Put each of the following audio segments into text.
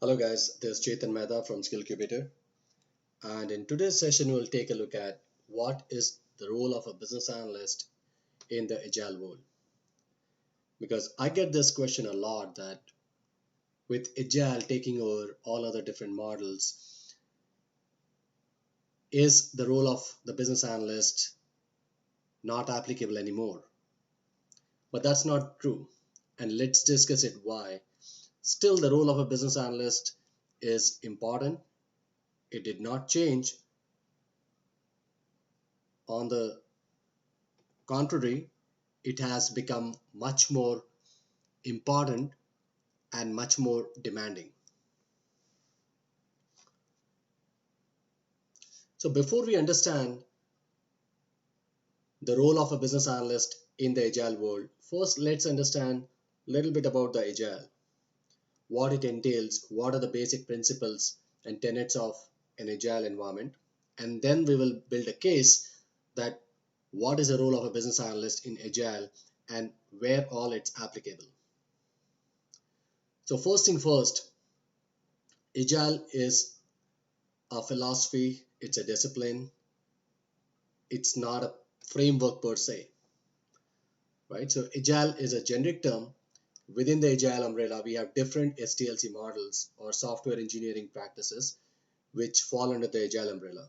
Hello guys, this is Chetan from Skill Cubator, and in today's session we'll take a look at what is the role of a business analyst in the agile world. Because I get this question a lot that with agile taking over all other different models, is the role of the business analyst not applicable anymore? But that's not true, and let's discuss it why. Still, the role of a business analyst is important. It did not change. On the contrary, it has become much more important and much more demanding. So before we understand the role of a business analyst in the agile world, first let's understand a little bit about the agile, what it entails, what are the basic principles and tenets of an agile environment, and then we will build a case that what is the role of a business analyst in agile and where all it's applicable. So first thing first, agile is a philosophy, it's a discipline, it's not a framework per se, right? So agile is a generic term. Within the agile umbrella, we have different SDLC models or software engineering practices which fall under the agile umbrella.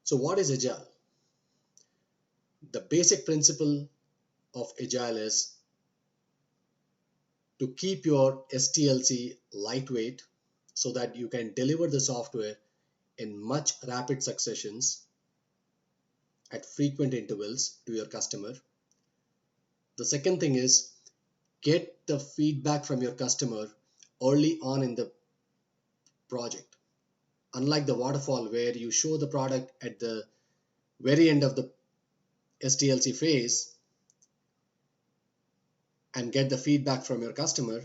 So what is agile? The basic principle of agile is to keep your SDLC lightweight so that you can deliver the software in much rapid successions at frequent intervals to your customer. The second thing is get the feedback from your customer early on in the project. Unlike the waterfall where you show the product at the very end of the SDLC phase and get the feedback from your customer,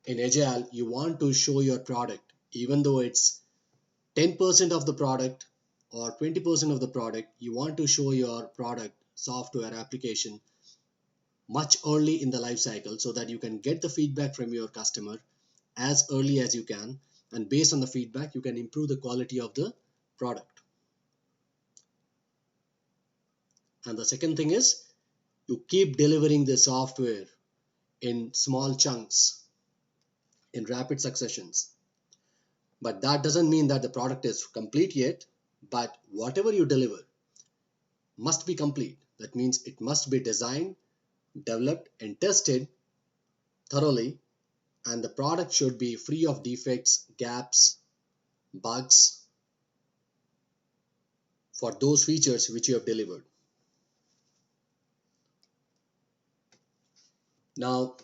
in Agile, you want to show your product, even though it's 10% of the product or 20% of the product, you want to show your product, software, application much early in the life cycle so that you can get the feedback from your customer as early as you can, and based on the feedback you can improve the quality of the product. And the second thing is you keep delivering the software in small chunks in rapid successions, but that doesn't mean that the product is complete yet, but whatever you deliver must be complete. That means it must be designed, developed and tested thoroughly, and the product should be free of defects, gaps, bugs for those features which you have delivered. Now,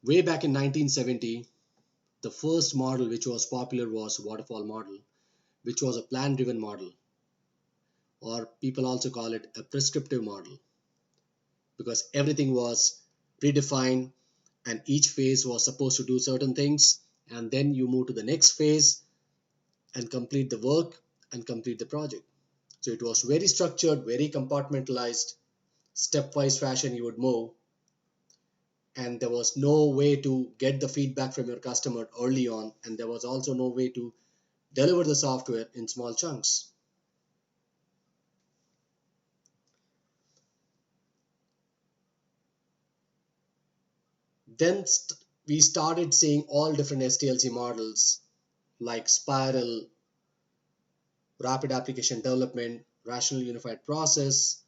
way back in 1970, the first model which was popular was waterfall model, which was a plan-driven model, or people also call it a prescriptive model, because everything was predefined and each phase was supposed to do certain things, and then you move to the next phase and complete the work and complete the project. So it was very structured, very compartmentalized, stepwise fashion you would move, and there was no way to get the feedback from your customer early on, and there was also no way to deliver the software in small chunks. Then we started seeing all different SDLC models like Spiral, Rapid Application Development, Rational Unified Process,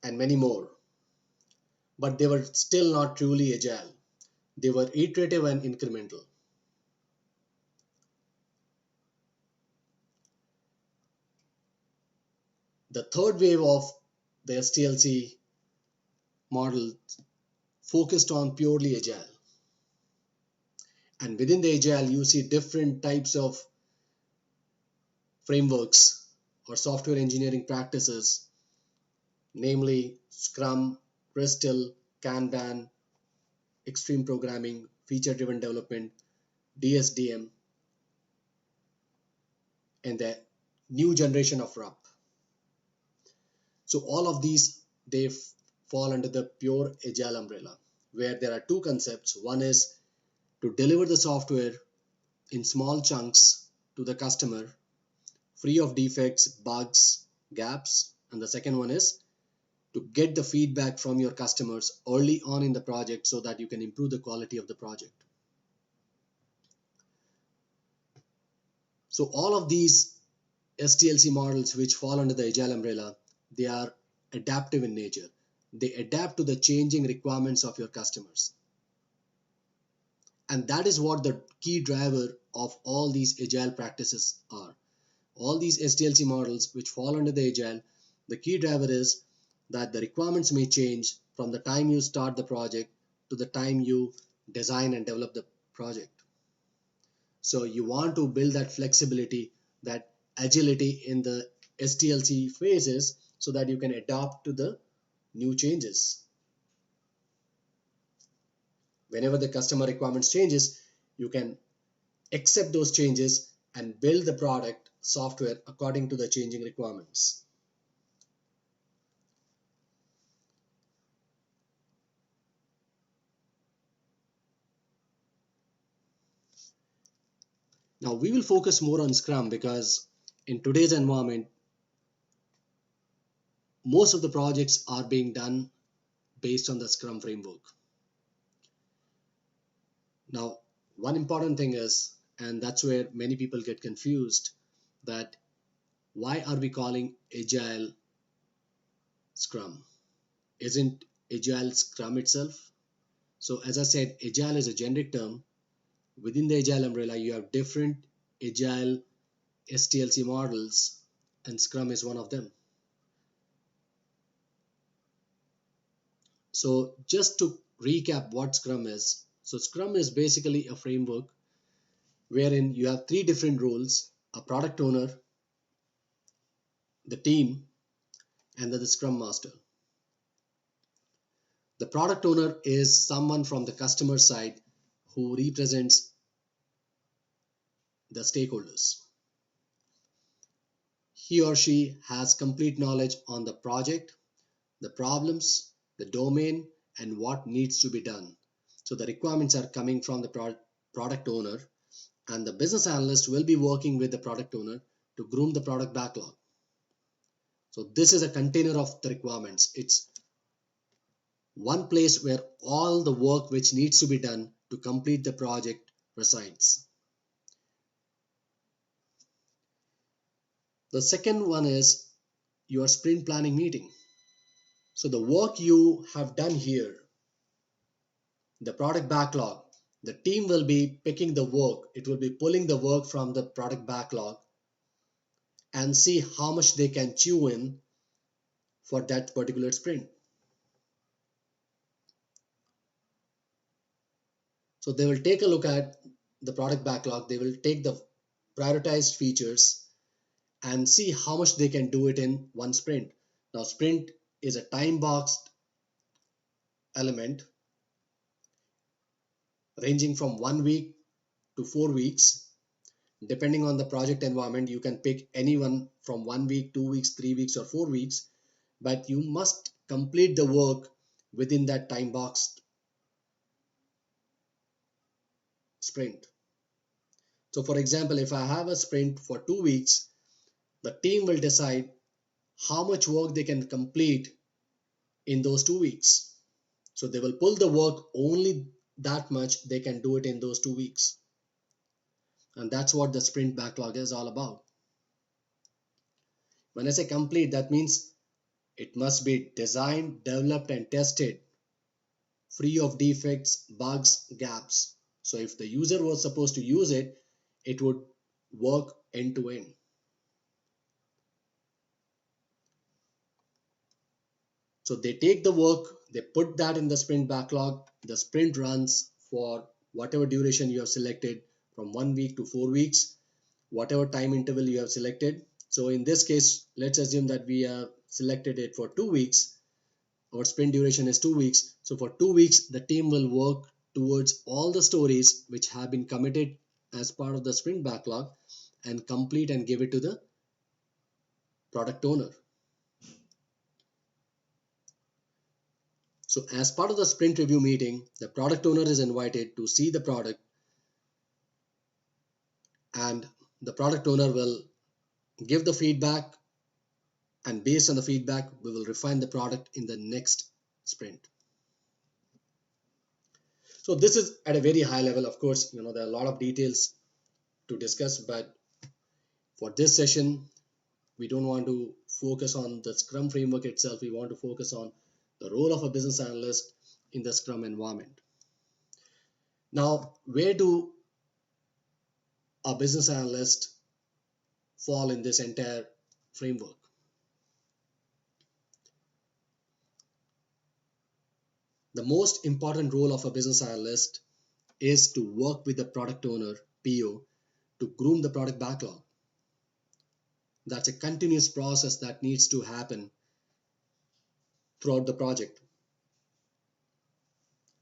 and many more. But they were still not truly agile. They were iterative and incremental. The third wave of the SDLC model focused on purely agile. And within the agile, you see different types of frameworks or software engineering practices, namely Scrum, Crystal, Kanban, extreme programming, feature-driven development, DSDM, and the new generation of RUP. So all of these, they fall under the pure agile umbrella, where there are two concepts. One is to deliver the software in small chunks to the customer, free of defects, bugs, gaps. And the second one is to get the feedback from your customers early on in the project so that you can improve the quality of the project. So all of these SDLC models which fall under the Agile umbrella, they are adaptive in nature. They adapt to the changing requirements of your customers. And that is what the key driver of all these Agile practices are. All these SDLC models which fall under the Agile, the key driver is that the requirements may change from the time you start the project to the time you design and develop the project. So you want to build that flexibility, that agility in the SDLC phases so that you can adapt to the new changes. Whenever the customer requirements changes, you can accept those changes and build the product software according to the changing requirements. Now we will focus more on Scrum because in today's environment, most of the projects are being done based on the Scrum framework. Now, one important thing is, and that's where many people get confused, that why are we calling Agile Scrum? Isn't Agile Scrum itself? So as I said, Agile is a generic term. Within the Agile umbrella, you have different Agile SDLC models, and Scrum is one of them. So just to recap what Scrum is. So Scrum is basically a framework wherein you have three different roles: a product owner, the team, and the Scrum Master. The product owner is someone from the customer side who represents the stakeholders. He or she has complete knowledge on the project, the problems, the domain, and what needs to be done. So the requirements are coming from the product owner, and the business analyst will be working with the product owner to groom the product backlog. So this is a container of the requirements. It's one place where all the work which needs to be done to complete the project resides. The second one is your sprint planning meeting. So the work you have done here, the product backlog, the team will be picking the work. It will be pulling the work from the product backlog and see how much they can chew in for that particular sprint. So they will take a look at the product backlog. They will take the prioritized features and see how much they can do it in one sprint. Now, sprint is a time-boxed element ranging from 1 week to 4 weeks. Depending on the project environment, you can pick anyone from 1 week, 2 weeks, 3 weeks, or 4 weeks, but you must complete the work within that time-boxed sprint. So, for example, if I have a sprint for 2 weeks, the team will decide how much work they can complete in those 2 weeks. So they will pull the work only that much they can do it in those 2 weeks. And that's what the sprint backlog is all about. When I say complete, that means it must be designed, developed, and tested free of defects, bugs, gaps. So if the user was supposed to use it, it would work end to end. So they take the work, they put that in the sprint backlog. The sprint runs for whatever duration you have selected, from 1 week to 4 weeks, whatever time interval you have selected. So in this case, let's assume that we have selected it for 2 weeks. Our sprint duration is 2 weeks. So for 2 weeks, the team will work towards all the stories which have been committed as part of the sprint backlog and complete and give it to the product owner. So as part of the sprint review meeting, the product owner is invited to see the product, and the product owner will give the feedback, and based on the feedback we will refine the product in the next sprint. So this is at a very high level. Of course, there are a lot of details to discuss, but for this session we don't want to focus on the Scrum framework itself. We want to focus on the role of a business analyst in the Scrum environment. Now, where do a business analyst fall in this entire framework? The most important role of a business analyst is to work with the product owner, PO, to groom the product backlog. That's a continuous process that needs to happen throughout the project.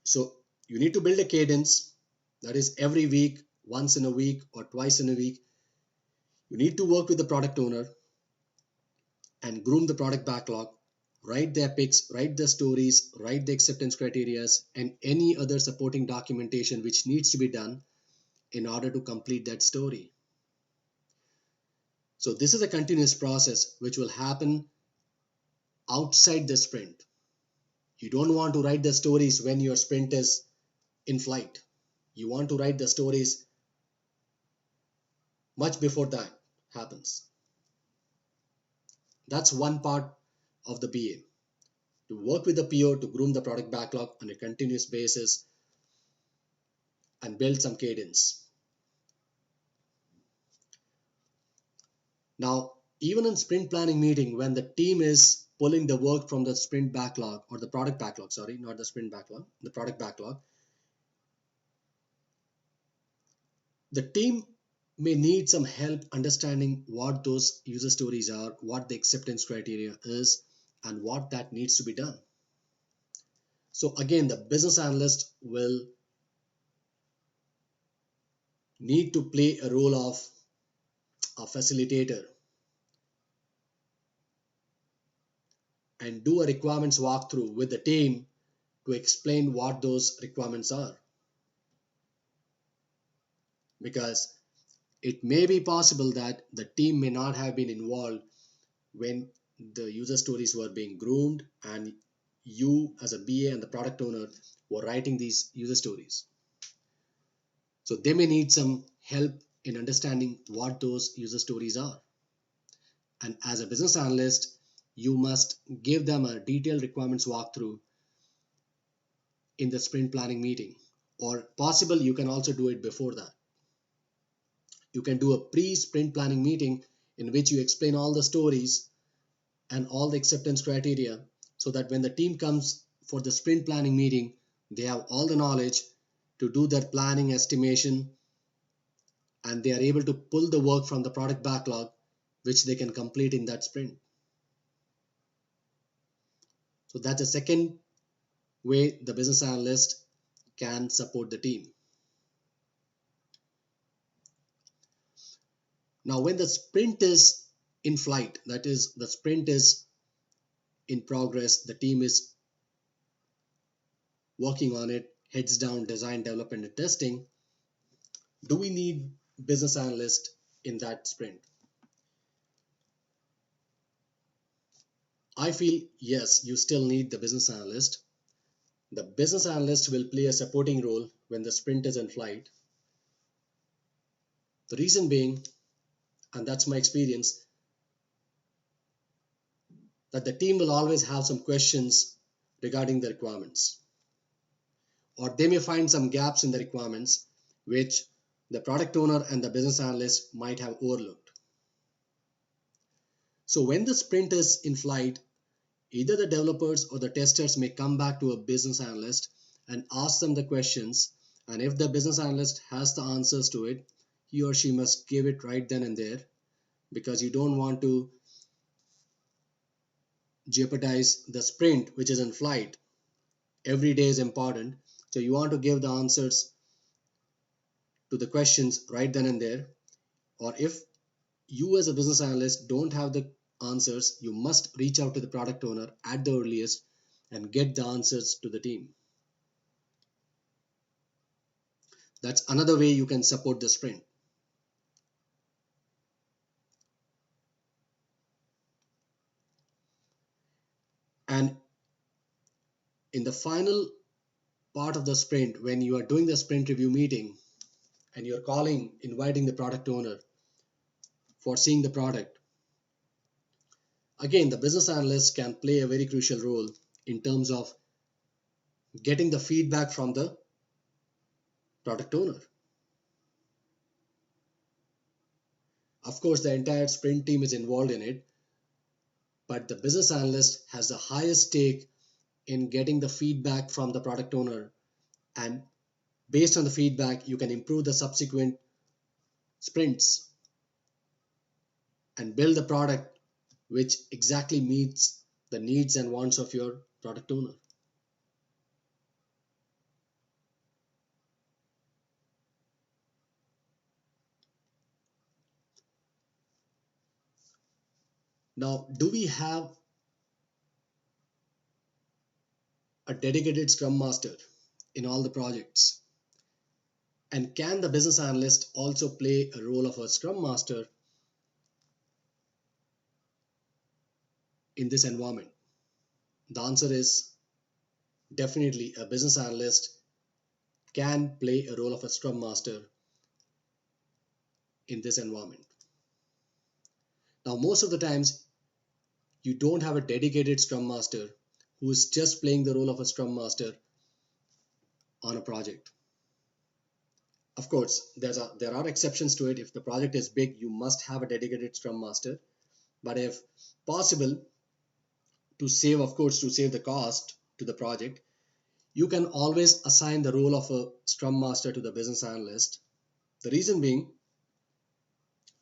So you need to build a cadence, that is every week, once in a week or twice in a week. You need to work with the product owner and groom the product backlog, write the epics, write the stories, write the acceptance criteria, and any other supporting documentation which needs to be done in order to complete that story. So this is a continuous process which will happen outside the sprint. You don't want to write the stories when your sprint is in flight. You want to write the stories much before that happens. That's one part of the BA. To work with the PO to groom the product backlog on a continuous basis and build some cadence. Now, even in sprint planning meeting, when the team is pulling the work from the sprint backlog, or the product backlog, sorry, not the sprint backlog, the product backlog, the team may need some help understanding what those user stories are, what the acceptance criteria is, and what that needs to be done. So again, the business analyst will need to play a role of a facilitator and do a requirements walkthrough with the team to explain what those requirements are. Because it may be possible that the team may not have been involved when the user stories were being groomed, and you as a BA and the product owner were writing these user stories. So they may need some help in understanding what those user stories are. And as a business analyst, you must give them a detailed requirements walkthrough in the sprint planning meeting, or possible you can also do it before that. You can do a pre-sprint planning meeting in which you explain all the stories and all the acceptance criteria, so that when the team comes for the sprint planning meeting, they have all the knowledge to do their planning estimation, and they are able to pull the work from the product backlog which they can complete in that sprint. So that's the second way the business analyst can support the team. Now, when the sprint is in flight, that is, the sprint is in progress, the team is working on it, heads down, design, development, and testing, do we need business analyst in that sprint? I feel yes, you still need the business analyst. The business analyst will play a supporting role when the sprint is in flight. The reason being, and that's my experience, that the team will always have some questions regarding the requirements, or they may find some gaps in the requirements which the product owner and the business analyst might have overlooked. So when the sprint is in flight, either the developers or the testers may come back to a business analyst and ask them the questions, and if the business analyst has the answers to it, he or she must give it right then and there, because you don't want to jeopardize the sprint which is in flight. Every day is important, so you want to give the answers to the questions right then and there. Or if you as a business analyst don't have the answers, you must reach out to the product owner at the earliest and get the answers to the team. That's another way you can support the sprint. And in the final part of the sprint, when you are doing the sprint review meeting and you're inviting the product owner for seeing the product, again, the business analyst can play a very crucial role in terms of getting the feedback from the product owner. Of course, the entire sprint team is involved in it, but the business analyst has the highest stake in getting the feedback from the product owner, and based on the feedback, you can improve the subsequent sprints and build the product which exactly meets the needs and wants of your product owner. Now, do we have a dedicated Scrum Master in all the projects? And can the business analyst also play a role of a Scrum Master in this environment? The answer is definitely a business analyst can play a role of a Scrum Master in this environment. Now, most of the times, you don't have a dedicated Scrum Master who is just playing the role of a Scrum Master on a project. Of course, there are exceptions to it. If the project is big, you must have a dedicated Scrum Master. But if possible, to save the cost to the project, you can always assign the role of a Scrum Master to the business analyst. The reason being,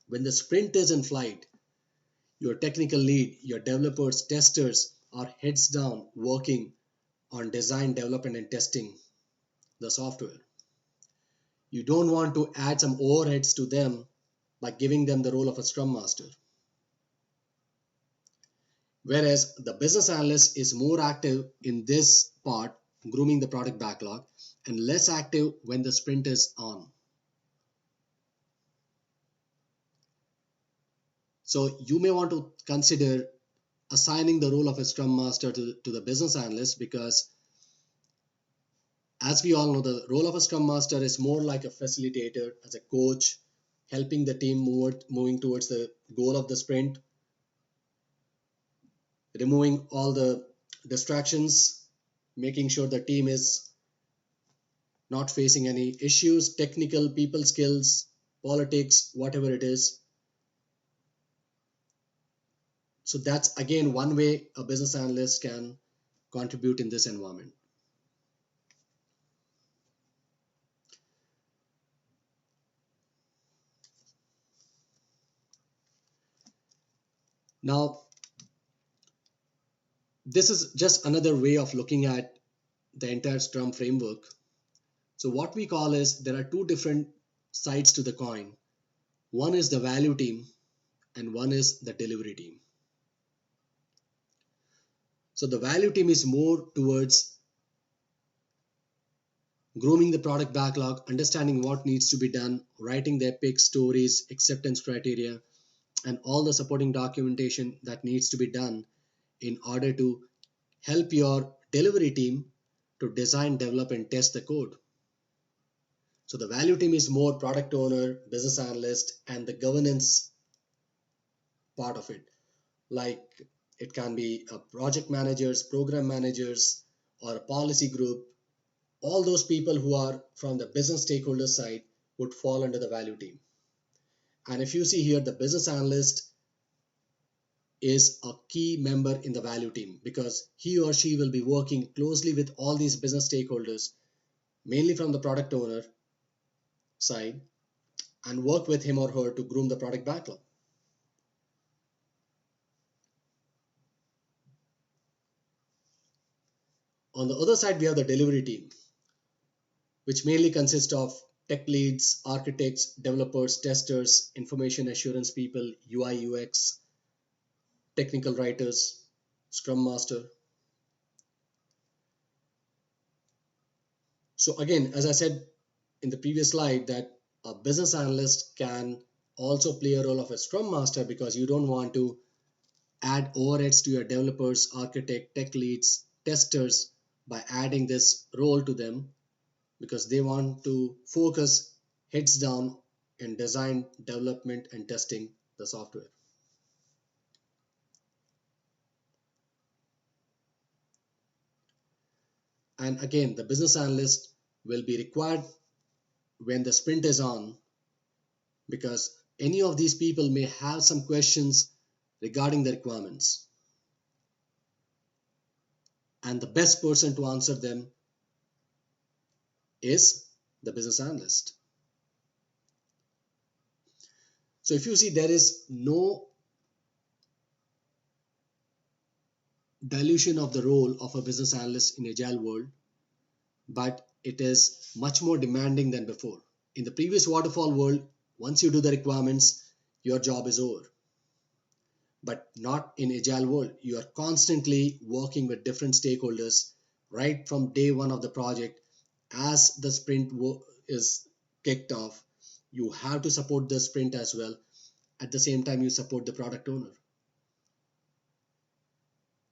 when the sprint is in flight, your technical lead, your developers, testers are heads down working on design, development, and testing the software. You don't want to add some overheads to them by giving them the role of a Scrum Master. Whereas the business analyst is more active in this part, grooming the product backlog, and less active when the sprint is on. So you may want to consider assigning the role of a Scrum Master to the business analyst, because as we all know, the role of a Scrum Master is more like a facilitator, as a coach, helping the team moving towards the goal of the sprint, removing all the distractions, making sure the team is not facing any issues, technical, people skills, politics, whatever it is. So that's again one way a business analyst can contribute in this environment. Now, this is just another way of looking at the entire Scrum framework. So what we call is, there are two different sides to the coin. One is the value team and one is the delivery team. So the value team is more towards grooming the product backlog, understanding what needs to be done, writing the epic stories, acceptance criteria, and all the supporting documentation that needs to be done in order to help your delivery team to design, develop, and test the code. So the value team is more product owner, business analyst, and the governance part of it. Like, it can be a project managers, program managers, or a policy group. All those people who are from the business stakeholder side would fall under the value team. And if you see here, the business analyst is a key member in the value team, because he or she will be working closely with all these business stakeholders, mainly from the product owner side, and work with him or her to groom the product backlog. On the other side, we have the delivery team, which mainly consists of tech leads, architects, developers, testers, information assurance people, UI, UX, technical writers, Scrum Master. So again, as I said in the previous slide, that a business analyst can also play a role of a scrum master, because you don't want to add overheads to your developers, architect, tech leads, testers by adding this role to them, because they want to focus heads down in design, development, and testing the software. And again, the business analyst will be required when the sprint is on, because any of these people may have some questions regarding the requirements, and the best person to answer them is the business analyst. So if you see, there is no dilution of the role of a business analyst in agile world, but it is much more demanding than before. In the previous waterfall world, once you do the requirements, your job is over. But not in agile world. You are constantly working with different stakeholders right from day one of the project. As the sprint is kicked off, you have to support the sprint as well. At the same time, you support the product owner.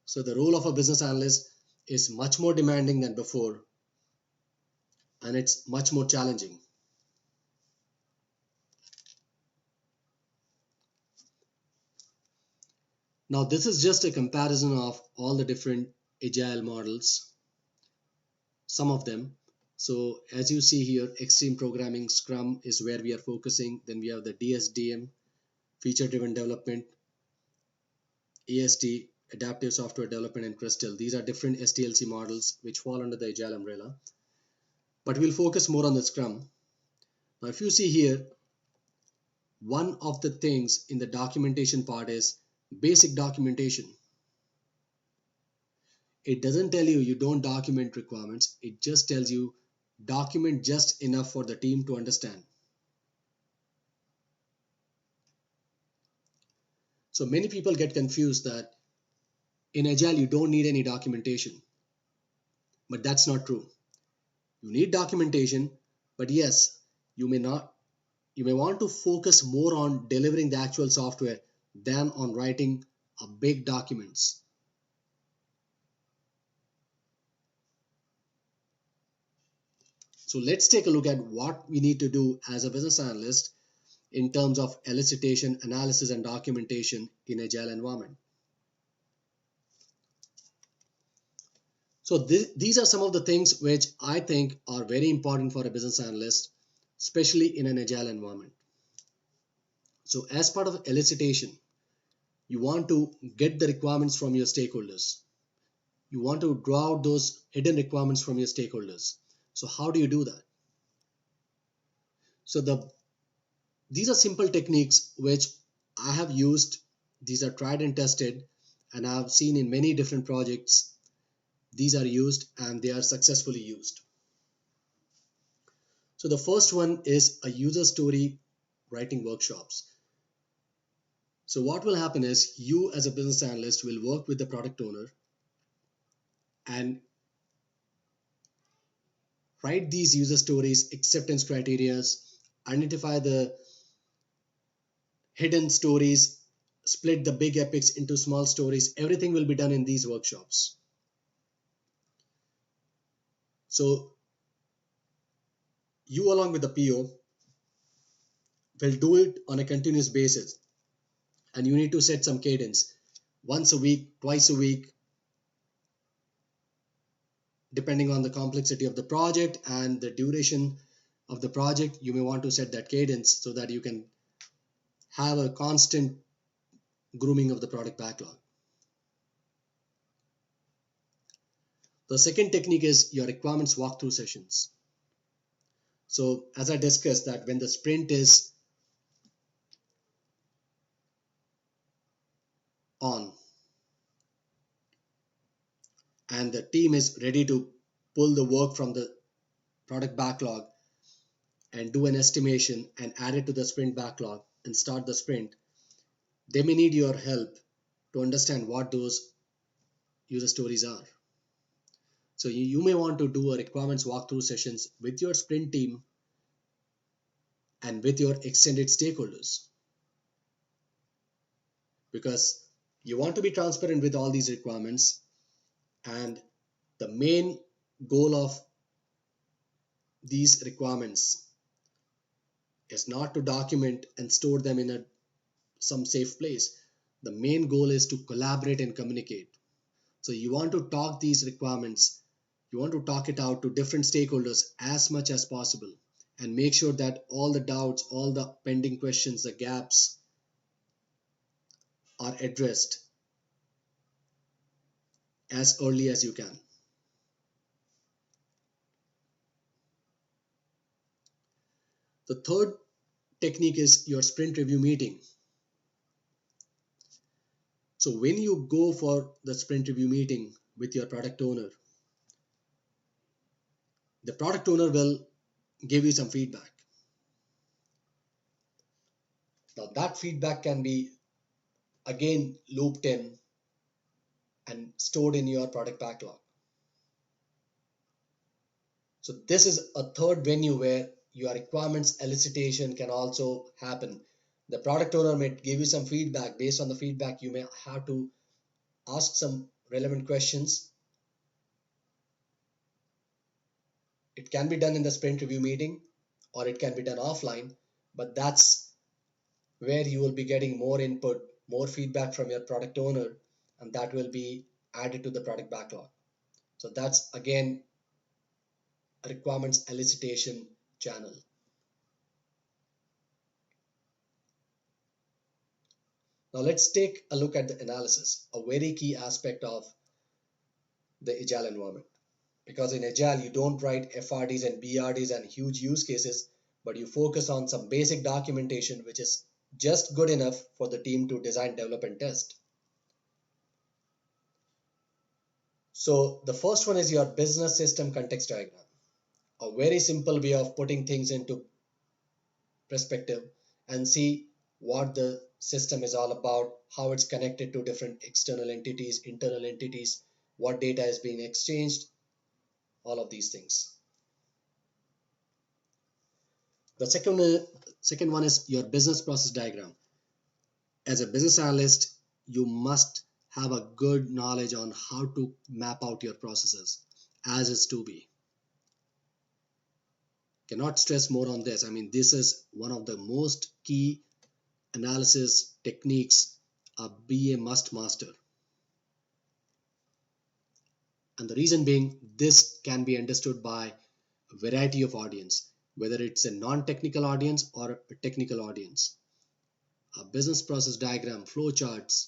So the role of a business analyst is much more demanding than before, and it's much more challenging. Now, this is just a comparison of all the different agile models, some of them. So as you see here, extreme programming, Scrum is where we are focusing. Then we have the DSDM, feature driven development, AST, adaptive software development, and Crystal. These are different SDLC models which fall under the agile umbrella. But we'll focus more on the Scrum. Now, if you see here, one of the things in the documentation part is basic documentation. It doesn't tell you don't document requirements. It just tells you document just enough for the team to understand. So many people get confused that in Agile you don't need any documentation. But that's not true. You need documentation, but yes, you may want to focus more on delivering the actual software than on writing a big documents. So let's take a look at what we need to do as a business analyst in terms of elicitation, analysis, and documentation in agile environment. So these are some of the things which I think are very important for a business analyst, especially in an agile environment. So as part of elicitation, you want to get the requirements from your stakeholders. You want to draw out those hidden requirements from your stakeholders. So how do you do that? So these are simple techniques which I have used. These are tried and tested, and I have seen in many different projects. These are used and they are successfully used. So the first one is a user story writing workshops. So what will happen is you as a business analyst will work with the product owner and write these user stories, acceptance criteria, identify the hidden stories, split the big epics into small stories. Everything will be done in these workshops. So you along with the PO will do it on a continuous basis, and you need to set some cadence once a week, twice a week, depending on the complexity of the project and the duration of the project. You may want to set that cadence so that you can have a constant grooming of the product backlog. The second technique is your requirements walkthrough sessions. So as I discussed, that when the sprint is on and the team is ready to pull the work from the product backlog and do an estimation and add it to the sprint backlog and start the sprint, they may need your help to understand what those user stories are. So you may want to do a requirements walkthrough sessions with your sprint team and with your extended stakeholders, because you want to be transparent with all these requirements, and the main goal of these requirements is not to document and store them in some safe place. The main goal is to collaborate and communicate. So you want to talk these requirements, you want to talk it out to different stakeholders as much as possible, and make sure that all the doubts, all the pending questions, the gaps are addressed as early as you can. The third technique is your sprint review meeting. So when you go for the sprint review meeting with your product owner, the product owner will give you some feedback. Now that feedback can be again looped in and stored in your product backlog. So this is a third venue where your requirements elicitation can also happen. The product owner may give you some feedback. Based on the feedback, you may have to ask some relevant questions. It can be done in the sprint review meeting, or it can be done offline, but that's where you will be getting more input, more feedback from your product owner, and that will be added to the product backlog. So that's again a requirements elicitation channel. Now let's take a look at the analysis, a very key aspect of the Agile environment. Because in Agile, you don't write FRDs and BRDs and huge use cases, but you focus on some basic documentation which is just good enough for the team to design, develop, and test. So the first one is your business system context diagram, a very simple way of putting things into perspective and see what the system is all about, how it's connected to different external entities, internal entities, what data is being exchanged, all of these things. The second one is your business process diagram. As a business analyst, you must have a good knowledge on how to map out your processes as is to be. Cannot stress more on this. I mean, this is one of the most key analysis techniques a BA must master. And the reason being, this can be understood by a variety of audience, whether it's a non-technical audience or a technical audience. A business process diagram, flowcharts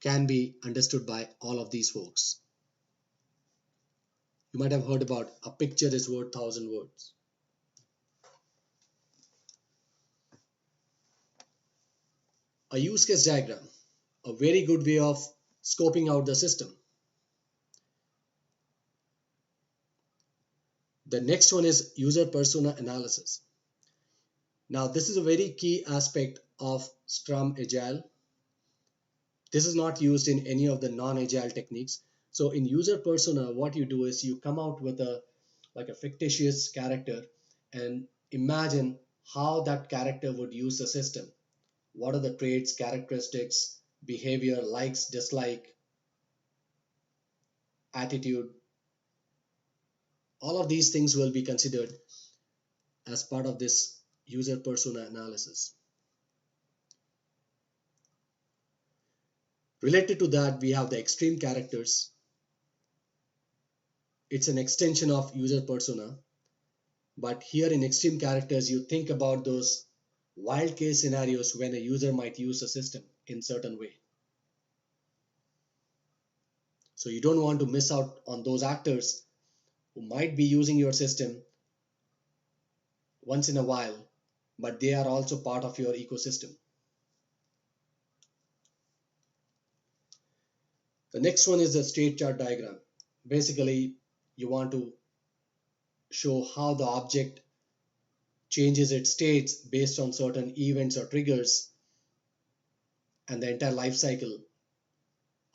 can be understood by all of these folks. You might have heard about a picture is worth 1,000 words. A use case diagram, a very good way of scoping out the system. The next one is user persona analysis. Now, this is a very key aspect of Scrum Agile. This is not used in any of the non-agile techniques. So in user persona, what you do is you come out with a fictitious character and imagine how that character would use the system. What are the traits, characteristics, behavior, likes, dislike, attitude. All of these things will be considered as part of this user persona analysis. Related to that, we have the extreme characters. It's an extension of user persona. But here in extreme characters, you think about those wild case scenarios when a user might use a system in certain way. So you don't want to miss out on those actors who might be using your system once in a while, but they are also part of your ecosystem. The next one is the state chart diagram. Basically, you want to show how the object changes its states based on certain events or triggers and the entire life cycle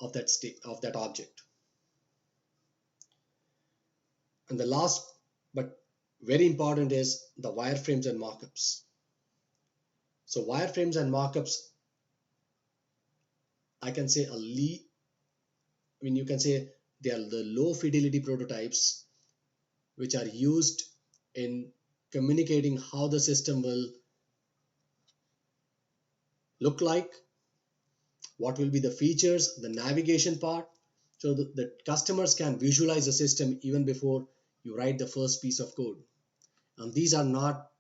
of that state of that object. And the last but very important is the wireframes and mockups. So wireframes and mockups, I can say you can say they are the low fidelity prototypes which are used in communicating how the system will look like, what will be the features, the navigation part, so the customers can visualize the system even before you write the first piece of code. And these are not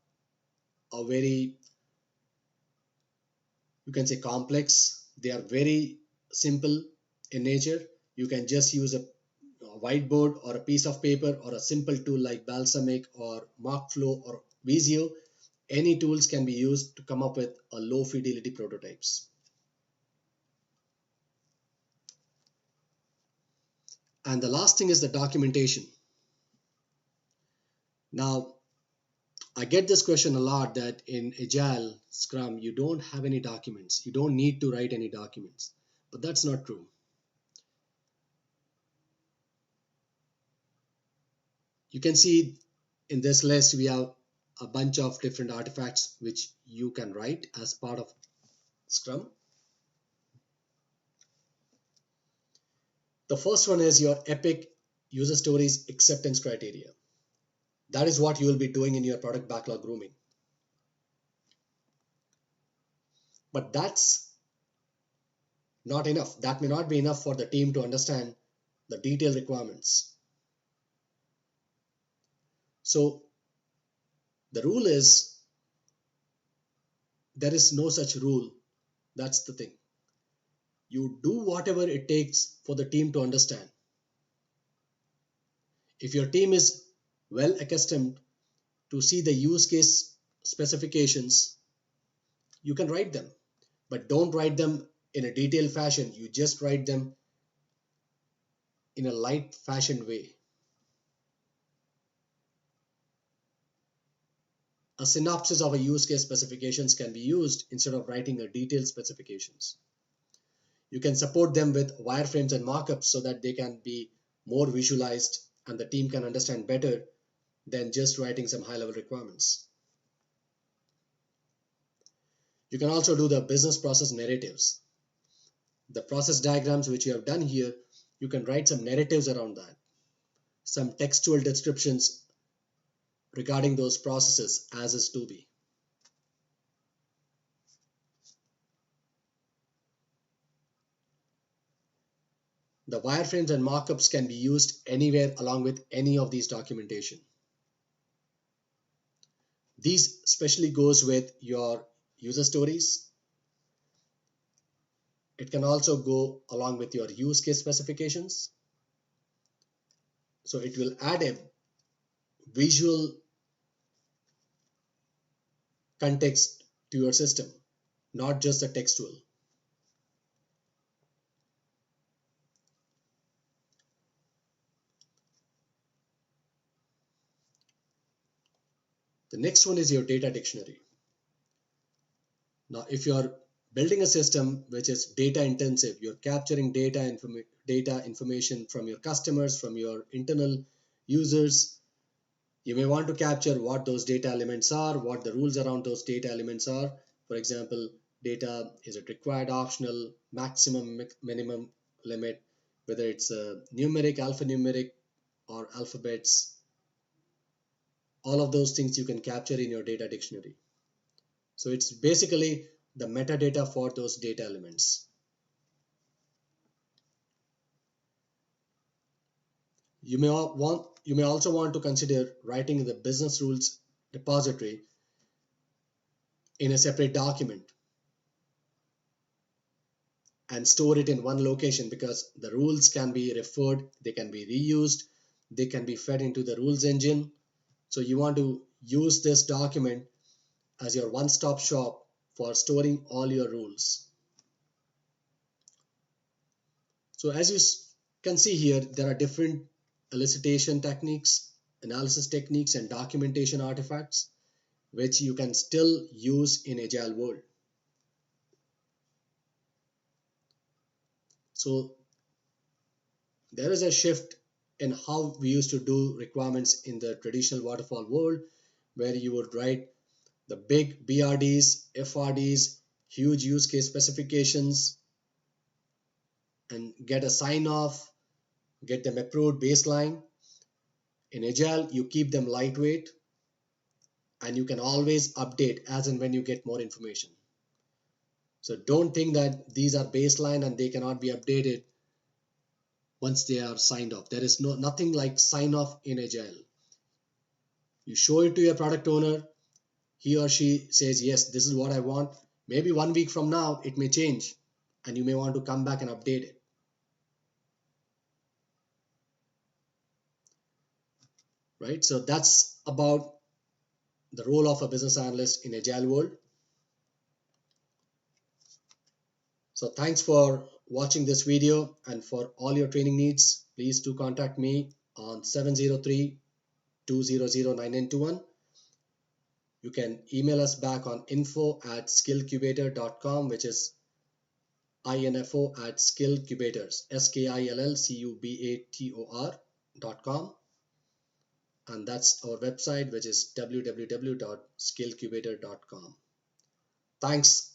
a very, you can say, complex. They are very simple in nature. You can just use a whiteboard or a piece of paper or a simple tool like Balsamiq or Mockflow or Visio. Any tools can be used to come up with a low fidelity prototypes. And the last thing is the documentation. Now, I get this question a lot that in Agile Scrum, you don't have any documents. You don't need to write any documents. But that's not true. You can see in this list, we have a bunch of different artifacts which you can write as part of Scrum. The first one is your epic user stories acceptance criteria. That is what you will be doing in your product backlog grooming. But that's not enough. That may not be enough for the team to understand the detailed requirements. So the rule is, there is no such rule. That's the thing. You do whatever it takes for the team to understand. If your team is well accustomed to see the use case specifications, you can write them, but don't write them in a detailed fashion. You just write them in a light fashioned way. A synopsis of a use case specifications can be used instead of writing a detailed specifications. You can support them with wireframes and mockups so that they can be more visualized and the team can understand better than just writing some high-level requirements. You can also do the business process narratives. The process diagrams which you have done here, you can write some narratives around that, some textual descriptions regarding those processes as is to be. The wireframes and mockups can be used anywhere along with any of these documentation. These especially goes with your user stories. It can also go along with your use case specifications. So it will add a visual context to your system, not just a textual. The next one is your data dictionary. Now, if you're building a system which is data intensive, you're capturing data information from your customers, from your internal users. You may want to capture what those data elements are, what the rules around those data elements are. For example, data, is it required, optional, maximum, minimum limit, whether it's a numeric, alphanumeric, or alphabets. All of those things you can capture in your data dictionary. So it's basically the metadata for those data elements. You may also want to consider writing the business rules repository in a separate document and store it in one location, because the rules can be referred, they can be reused, they can be fed into the rules engine. So you want to use this document as your one-stop shop for storing all your rules. So as you can see here, there are different elicitation techniques, analysis techniques, and documentation artifacts which you can still use in Agile world. So There is a shift in how we used to do requirements in the traditional waterfall world, where you would write the big BRDs, FRDs, huge use case specifications, and get a sign off, get them approved baseline. In Agile, you keep them lightweight and you can always update as and when you get more information. So don't think that these are baseline and they cannot be updated once they are signed off. There is nothing like sign off in Agile. You show it to your product owner, he or she says, yes, this is what I want. Maybe 1 week from now, it may change and you may want to come back and update it. Right? So that's about the role of a business analyst in Agile world. So thanks for watching this video, and for all your training needs, please do contact me on 703-200-9921. You can email us back on info@skillcubator.com, which is info@skillcubators, skillcubator.com. And that's our website, which is www.skillcubator.com. Thanks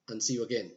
and see you again.